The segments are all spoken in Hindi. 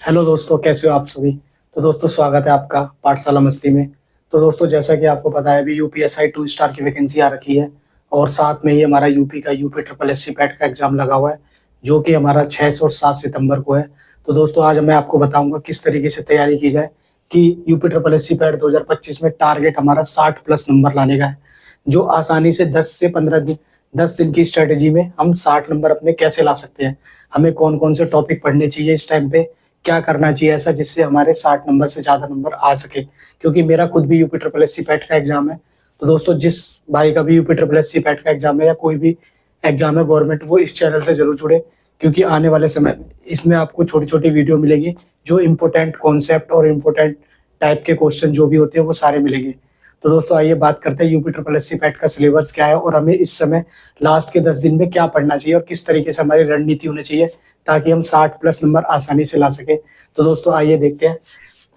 हेलो दोस्तों, कैसे हो आप सभी। तो दोस्तों, स्वागत है आपका पाठशाला मस्ती में। तो दोस्तों, जैसा कि आपको पता है, अभी यूपीएसआई 2 स्टार की वैकेंसी आ रखी है और साथ में ही हमारा यूपी का UP triple S C PET का एग्जाम लगा हुआ है, जो कि हमारा 6 और 7 सितंबर को है। तो दोस्तों, आज मैं आपको बताऊंगा किस तरीके से तैयारी की जाए कि UP triple S C PET 2025 में टारगेट हमारा 60+ नंबर लाने का है, जो आसानी से 10 दिन की स्ट्रेटेजी में हम 60 नंबर अपने कैसे ला सकते हैं। हमें कौन कौन से टॉपिक पढ़ने चाहिए, इस टाइम पे क्या करना चाहिए ऐसा जिससे हमारे 60 नंबर से ज्यादा नंबर आ सके। क्योंकि मेरा खुद भी UP triple S C PET का एग्जाम है। तो दोस्तों, जिस भाई का भी UP triple S C PET का एग्जाम है या कोई भी एग्जाम है गवर्नमेंट, वो इस चैनल से जरूर जुड़े, क्योंकि आने वाले समय में इसमें आपको छोटी छोटी वीडियो मिलेगी जो इम्पोर्टेंट कॉन्सेप्ट और इम्पोर्टेंट टाइप के क्वेश्चन जो भी होते हैं वो सारे मिलेंगे। तो दोस्तों, आइए बात करते हैं UP triple S C PET का सिलेबस क्या है और हमें इस समय लास्ट के 10 दिन में क्या पढ़ना चाहिए और किस तरीके से हमारी रणनीति होनी चाहिए ताकि हम 60+ नंबर आसानी से ला सके। तो दोस्तों, आइए देखते हैं।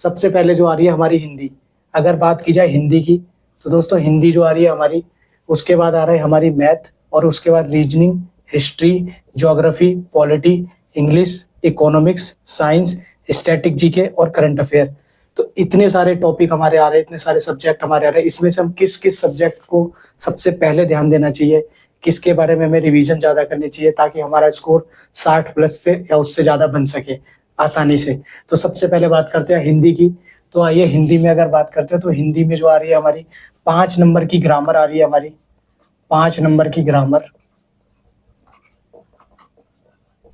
सबसे पहले जो आ रही है हमारी हिंदी। अगर बात की जाए हिंदी की, तो दोस्तों हिंदी जो आ रही है हमारी, उसके बाद आ रहा है हमारी मैथ, और उसके बाद reasoning, history, geography, polity, English, economics, science, static GK और करंट अफेयर। तो इतने सारे टॉपिक हमारे आ रहे हैं, इतने सारे सब्जेक्ट हमारे आ रहे हैं। इसमें से हम किस किस सब्जेक्ट को सबसे पहले ध्यान देना चाहिए, किसके बारे में हमें रिवीजन ज्यादा करनी चाहिए ताकि हमारा स्कोर 60+ से या उससे ज्यादा बन सके आसानी से। तो सबसे पहले बात करते हैं हिंदी की। तो आइए हिंदी में अगर बात करते हैं तो हिंदी में जो आ रही है हमारी 5 नंबर की ग्रामर आ रही है हमारी। 5 नंबर की ग्रामर,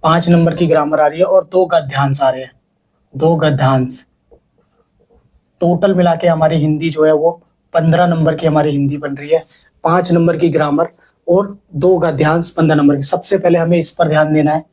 5 नंबर की ग्रामर आ रही है और 2 गद्यांश आ रहे हैं। 2 गद्यांश, टोटल मिला के हमारी हिंदी जो है वो 15 नंबर की हमारी हिंदी बन रही है। 5 नंबर की ग्रामर और 2 गद्यांश 15 नंबर की। सबसे पहले हमें इस पर ध्यान देना है,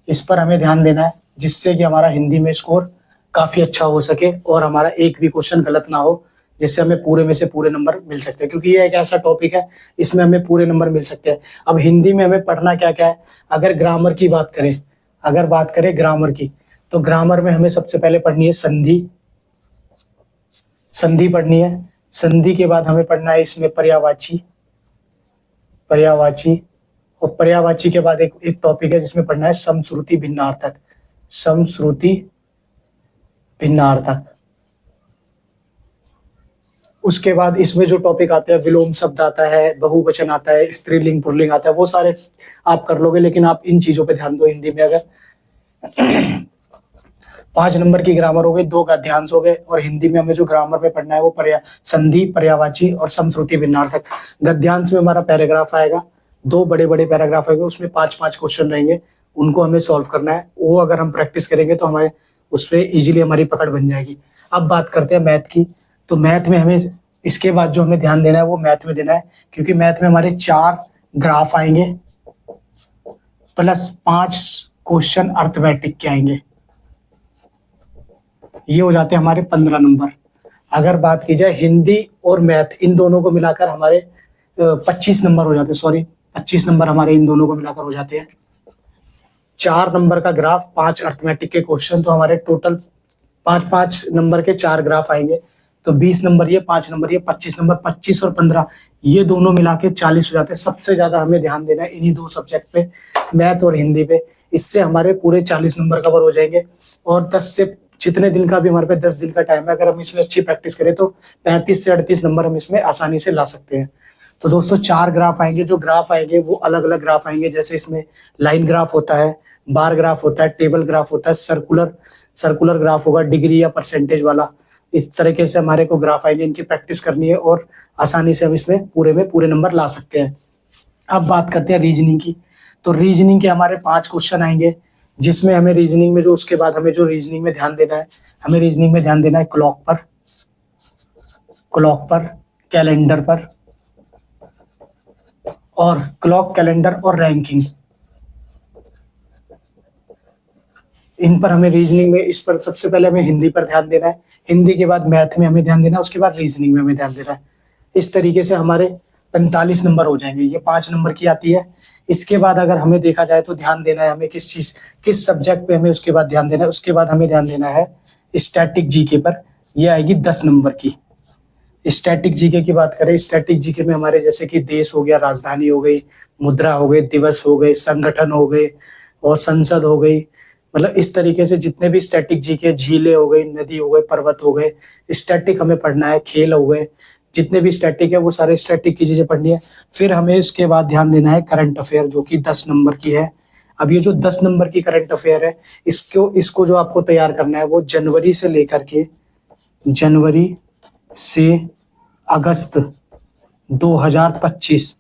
इस पर हमें ध्यान देना है, जिससे कि हमारा हिंदी में स्कोर काफी अच्छा हो सके और हमारा एक भी क्वेश्चन गलत ना हो, जिससे हमें पूरे में से पूरे नंबर मिल सकते हैं। क्योंकि ये एक ऐसा टॉपिक है, इसमें हमें पूरे नंबर मिल सकते हैं। अब हिंदी में हमें पढ़ना क्या क्या है, अगर ग्रामर की बात करें, अगर बात करें ग्रामर की, तो ग्रामर में हमें सबसे पहले पढ़नी है संधि। संधि पढ़नी है। संधि के बाद हमें पढ़ना है इसमें पर्यायवाची। पर्यायवाची, और पर्यायवाची के बाद एक टॉपिक है जिसमें पढ़ना है समश्रुति भिन्नार्थक। समश्रुति भिन्नार्थक। उसके बाद इसमें जो टॉपिक आते हैं, विलोम शब्द आता है, बहुवचन आता है, स्त्रीलिंग पुल्लिंग आता है, वो सारे आप कर लोगे, लेकिन आप इन चीजों पे ध्यान दो हिंदी में। अगर 5 नंबर की ग्रामर हो गई, 2 गद्यांश हो गए, और हिंदी में हमें जो ग्रामर में पढ़ना है वो संधि, पर्यायवाची और समश्रुति भिन्नार्थक। गद्यांश में हमारा पैराग्राफ आएगा, 2 बड़े बड़े पैराग्राफ आएंगे, उसमें 5-5 क्वेश्चन रहेंगे, उनको हमें सॉल्व करना है। वो अगर हम प्रैक्टिस करेंगे तो हमारे उस पर इजिली हमारी पकड़ बन जाएगी। अब बात करते हैं मैथ की। तो मैथ में हमें इसके बाद जो हमें ध्यान देना है वो मैथ में देना है, क्योंकि मैथ में हमारे 4 ग्राफ आएंगे प्लस 5 क्वेश्चन अर्थमेटिक के आएंगे। ये हो जाते हैं हमारे 15 नंबर। अगर बात की जाए हिंदी और मैथ, इन दोनों को मिलाकर हमारे 25 नंबर हो जाते हैं। सॉरी, 25 नंबर हमारे इन दोनों को मिलाकर हो जाते हैं। 4 नंबर का ग्राफ, 5 अर्थमेटिक के क्वेश्चन, तो हमारे टोटल 5-5 नंबर के 4 ग्राफ आएंगे। तो 20 नंबर ये, 5 नंबर ये, 25 नंबर, 25 और 15 ये दोनों मिला के 40 हो जाते हैं। सबसे ज्यादा हमें ध्यान देना है इन्हीं 2 सब्जेक्ट पे, मैथ और हिंदी पे। इससे हमारे पूरे 40 नंबर कवर हो जाएंगे। और 10 से जितने दिन का भी हमारे पे 10 दिन का टाइम है, अगर हम इसमें अच्छी प्रैक्टिस करें तो 35 से 38 नंबर हम इसमें आसानी से ला सकते हैं। तो दोस्तों, 4 ग्राफ आएंगे। जो ग्राफ आएंगे वो अलग अलग ग्राफ आएंगे, जैसे इसमें लाइन ग्राफ होता है, बार ग्राफ होता है, टेबल ग्राफ होता है, सर्कुलर ग्राफ होगा, डिग्री या परसेंटेज वाला। इस तरीके से हमारे को ग्राफ आएंगे, इनकी प्रैक्टिस करनी है और आसानी से हम इसमें पूरे में पूरे नंबर ला सकते हैं। अब बात करते हैं रीजनिंग की। तो रीजनिंग के हमारे 5 क्वेश्चन आएंगे, जिसमें हमें रीजनिंग में जो उसके बाद हमें जो रीजनिंग में ध्यान देना है, हमें रीजनिंग में ध्यान देना है क्लॉक पर, कैलेंडर पर, और क्लॉक, कैलेंडर और रैंकिंग। इन पर हमें रीजनिंग में, इस पर सबसे पहले हमें हिंदी पर ध्यान देना है, हिंदी के बाद मैथ में हमें ध्यान देना है, उसके बाद रीजनिंग में हमें ध्यान देना है। इस तरीके से हमारे 45 नंबर हो जाएंगे। ये 5 नंबर की आती है। इसके बाद अगर हमें देखा जाए तो ध्यान देना है हमें किस सब्जेक्ट पे हमें उसके बाद ध्यान देना है। उसके बाद हमें ध्यान देना है स्टैटिक जीके पर। ये आएगी 10 नंबर की। स्टैटिक जीके की बात करें, स्टैटिक जीके में हमारे जैसे कि देश हो गया, राजधानी हो गई, मुद्रा हो गई, दिवस हो गए, संगठन हो गए और संसद हो गई, मतलब इस तरीके से जितने भी स्टैटिक जीके, झीलें हो गई, नदी हो गए, पर्वत हो गए, स्टैटिक हमें पढ़ना है, खेल हो गए, जितने भी स्टैटिक है वो सारे स्टैटिक की चीजें पढ़नी है। फिर हमें इसके बाद ध्यान देना है करंट अफेयर, जो कि 10 नंबर की है। अब ये जो 10 नंबर की करंट अफेयर है, इसको इसको जो आपको तैयार करना है वो जनवरी से अगस्त 2025,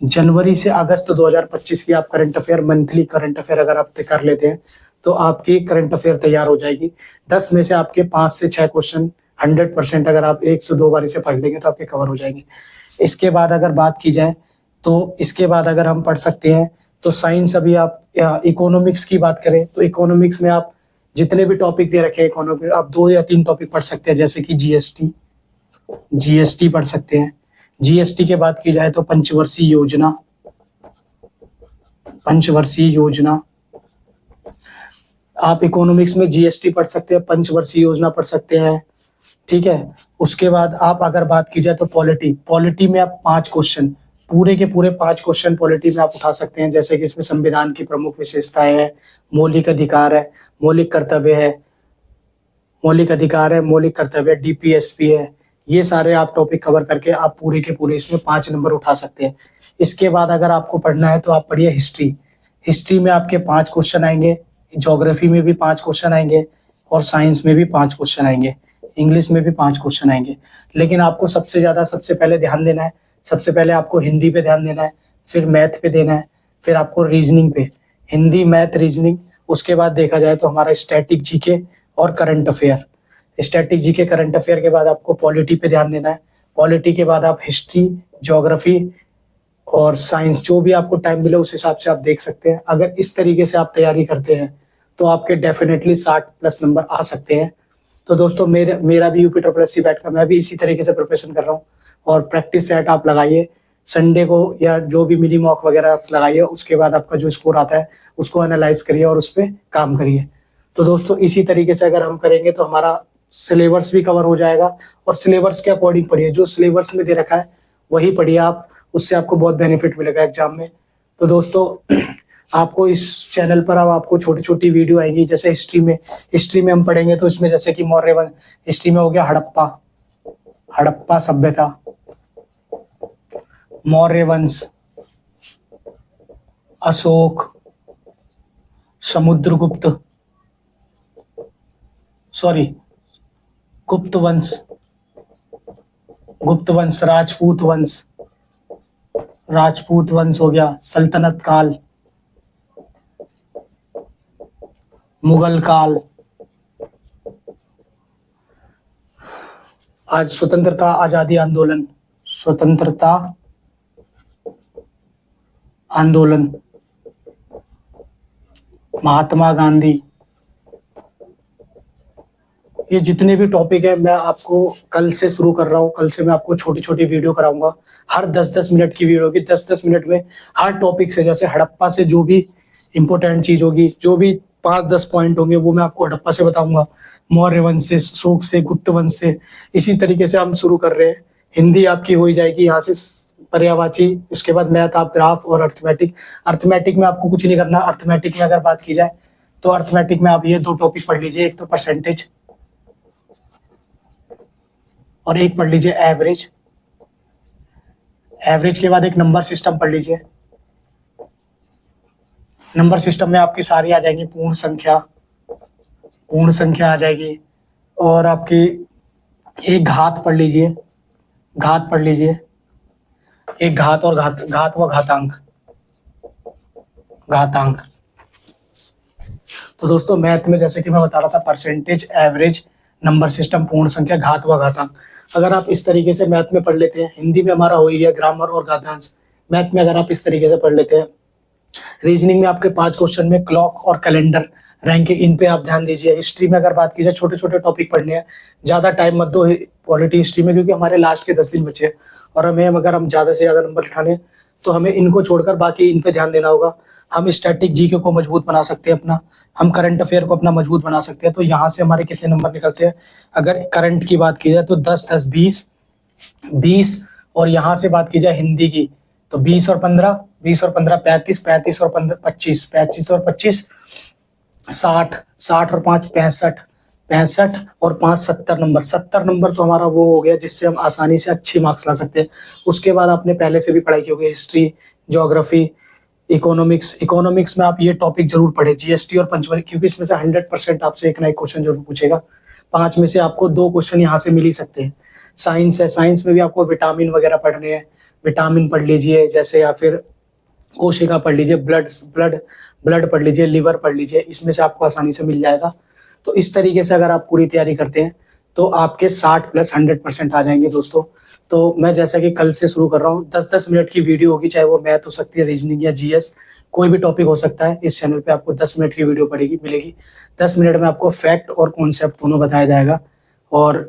जनवरी से अगस्त 2025 की आप current affair, monthly current affair अगर आप कर लेते हैं तो आपकी करंट अफेयर तैयार हो जाएगी। 10 में से आपके 5 से 6 क्वेश्चन 100% अगर आप 1 से 2 बार इसे पढ़ लेंगे तो आपके कवर हो जाएंगे। इसके बाद अगर बात की जाए तो इसके बाद अगर हम पढ़ सकते हैं तो साइंस, अभी आप इकोनॉमिक्स की बात करें तो इकोनॉमिक्स में आप जितने भी टॉपिक दे रखे हैं इकोनॉमिक, आप 2 या 3 टॉपिक पढ़ सकते हैं, जैसे कि जीएसटी पढ़ सकते हैं। जीएसटी के बात की जाए तो पंचवर्षीय योजना आप इकोनॉमिक्स में जीएसटी पढ़ सकते हैं, पंचवर्षीय योजना पढ़ सकते हैं, ठीक है। उसके बाद आप अगर बात की जाए तो पॉलिटी में आप 5 क्वेश्चन, पूरे के पूरे 5 क्वेश्चन पॉलिटी में आप उठा सकते हैं, जैसे कि इसमें संविधान की प्रमुख विशेषताएं है, मौलिक अधिकार है, मौलिक अधिकार है, मौलिक कर्तव्य, डीपीएसपी है। ये सारे आप टॉपिक कवर करके आप पूरे के पूरे इसमें 5 नंबर उठा सकते हैं। इसके बाद अगर आपको पढ़ना है तो आप पढ़िए हिस्ट्री में आपके 5 क्वेश्चन आएंगे, ज्योग्राफी में भी 5 क्वेश्चन आएंगे, और साइंस में भी 5 क्वेश्चन आएंगे, इंग्लिश में भी 5 क्वेश्चन आएंगे। लेकिन आपको सबसे पहले ध्यान देना है, सबसे पहले आपको हिंदी पे ध्यान देना है, फिर मैथ पे देना है, फिर आपको रीजनिंग पे, हिंदी, मैथ, रीजनिंग। उसके बाद देखा जाए तो हमारा स्टैटिक जीके और current affair, static GK current affair के बाद आपको पॉलिटी पे ध्यान देना है, पॉलिटी के बाद आप हिस्ट्री, ज्योग्राफी और साइंस, जो भी आपको टाइम मिले उस हिसाब से आप देख सकते हैं। अगर इस तरीके से आप तैयारी करते हैं तो आपके डेफिनेटली 60+ नंबर आ सकते हैं। तो दोस्तों मेरा भी यूपी ट्रिपल एससी बैट का मैं भी इसी तरीके से प्रिपरेशन कर रहा हूँ, और प्रैक्टिस सेट आप लगाइए संडे को, या जो भी मिनी मॉक वगैरह आप लगाइए, उसके बाद आपका जो स्कोर आता है उसको एनालाइज करिए और उस पर काम करिए। तो दोस्तों इसी तरीके से अगर हम करेंगे तो हमारा सिलेबस भी कवर हो जाएगा, और सिलेबस के अकॉर्डिंग पढ़िए, जो सिलेबस में दे रखा है वही पढ़िए आप, उससे आपको बहुत बेनिफिट मिलेगा एग्जाम में। तो दोस्तों आपको इस चैनल पर अब आपको छोटी छोटी वीडियो आएंगी, जैसे हिस्ट्री में हम पढ़ेंगे तो इसमें जैसे कि मौर्य वंश, हिस्ट्री में हो गया हड़प्पा सभ्यता, मौर्य वंश, अशोक, गुप्त वंश, राजपूत वंश हो गया, सल्तनत काल, मुगल काल, आज स्वतंत्रता आजादी आंदोलन, महात्मा गांधी। ये जितने भी टॉपिक है मैं आपको कल से शुरू कर रहा हूँ, कल से मैं आपको छोटी छोटी वीडियो कराऊंगा, हर 10-10 मिनट की वीडियो होगी, 10-10 मिनट में हर टॉपिक से, जैसे हड़प्पा से जो भी इंपॉर्टेंट चीज होगी, जो भी 5-10 पॉइंट होंगे वो मैं आपको हड़प्पा से बताऊंगा, मौर्य वंश से, अशोक से, गुप्त वंश से। इसी तरीके से हम शुरू कर रहे हैं। हिंदी आपकी हो ही जाएगी यहाँ से पर्यायवाची, उसके बाद मैथ, आप ग्राफ और अर्थमेटिक में आपको कुछ नहीं करना। अर्थमेटिक में अगर बात की जाए तो अर्थमेटिक में आप ये 2 टॉपिक पढ़ लीजिए, एक तो परसेंटेज और एक पढ़ लीजिए एवरेज के बाद एक नंबर सिस्टम पढ़ लीजिए। नंबर सिस्टम में आपकी सारी आ जाएंगी, पूर्ण संख्या आ जाएगी, और आपकी एक घात पढ़ लीजिए, एक घात और घात व घातांक। तो दोस्तों मैथ में जैसे कि मैं बता रहा था, परसेंटेज, एवरेज, नंबर सिस्टम, पूर्ण संख्या, घात व घातांक। अगर आप इस तरीके से मैथ में पढ़ लेते हैं, हिंदी में हमारा हो ही गया ग्रामर और गद्यांश, मैथ में अगर आप इस तरीके से पढ़ लेते हैं, रीजनिंग में आपके 5 क्वेश्चन में क्लॉक और कैलेंडर, रैंकिंग, इन पे आप ध्यान दीजिए। हिस्ट्री में अगर बात की जाए, छोटे छोटे टॉपिक पढ़ने हैं, ज्यादा टाइम मत दो पॉलिटी हिस्ट्री में, क्योंकि हमारे लास्ट के 10 दिन बचे हैं, और अगर हम ज्यादा से ज्यादा नंबर उठाने तो हमें इनको छोड़कर बाकी इन पे ध्यान देना होगा। हम स्टैटिक जीके को मजबूत बना सकते हैं अपना, हम करंट अफेयर को अपना मजबूत बना सकते हैं। तो यहाँ से हमारे कितने नंबर निकलते हैं, अगर करंट की बात की जाए तो 10-10, 20, और यहाँ से बात की जाए हिंदी की तो 20 और 15, 35, 35 और 25, 60, 60 और 5 65, 65 और 5 70 नंबर। 70 नंबर तो हमारा वो हो गया जिससे हम आसानी से अच्छे मार्क्स ला सकते हैं। उसके बाद आपने पहले से भी पढ़ाई की होगी हिस्ट्री, ज्योग्राफी, इकोनॉमिक्स। इकोनॉमिक्स में आप ये टॉपिक जरूर पढ़े, जीएसटी और पंचवली, क्योंकि इसमें से 100% आपसे एक ना एक क्वेश्चन जरूर पूछेगा। 5 में से आपको 2 क्वेश्चन यहाँ से मिल ही सकते हैं। साइंस है, साइंस में भी आपको विटामिन वगैरह पढ़ने हैं, विटामिन पढ़ लीजिए जैसे, या फिर कोशिका पढ़ लीजिए, ब्लड ब्लड पढ़ लीजिए, लिवर पढ़ लीजिए, इसमें से आपको आसानी से मिल जाएगा। तो इस तरीके से अगर आप पूरी तैयारी करते हैं तो आपके 60 प्लस 100% आ जाएंगे दोस्तों। तो मैं जैसा कि कल से शुरू कर रहा हूँ, 10-10 मिनट की वीडियो होगी, चाहे वो मैथ हो सकती है, रीजनिंग या जीएस, कोई भी टॉपिक हो सकता है। इस चैनल पे आपको 10 मिनट की वीडियो मिलेगी। 10 मिनट में आपको फैक्ट और कॉन्सेप्ट दोनों बताया जाएगा। और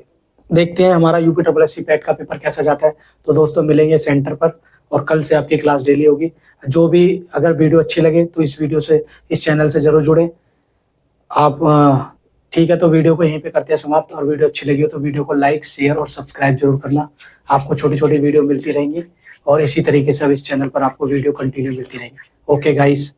देखते हैं हमारा UP triple S C PET का पेपर कैसा जाता है। तो दोस्तों मिलेंगे सेंटर पर, और कल से आपकी क्लास डेली होगी। जो भी अगर वीडियो अच्छी लगे तो इस चैनल से जरूर जुड़ें आप। ठीक है, तो वीडियो को यहीं पे करते हैं समाप्त। और वीडियो अच्छी लगी हो तो वीडियो को लाइक, शेयर और सब्सक्राइब जरूर करना। आपको छोटी छोटी वीडियो मिलती रहेंगी और इसी तरीके से अब इस चैनल पर आपको वीडियो कंटिन्यू मिलती रहेंगी। Okay guys.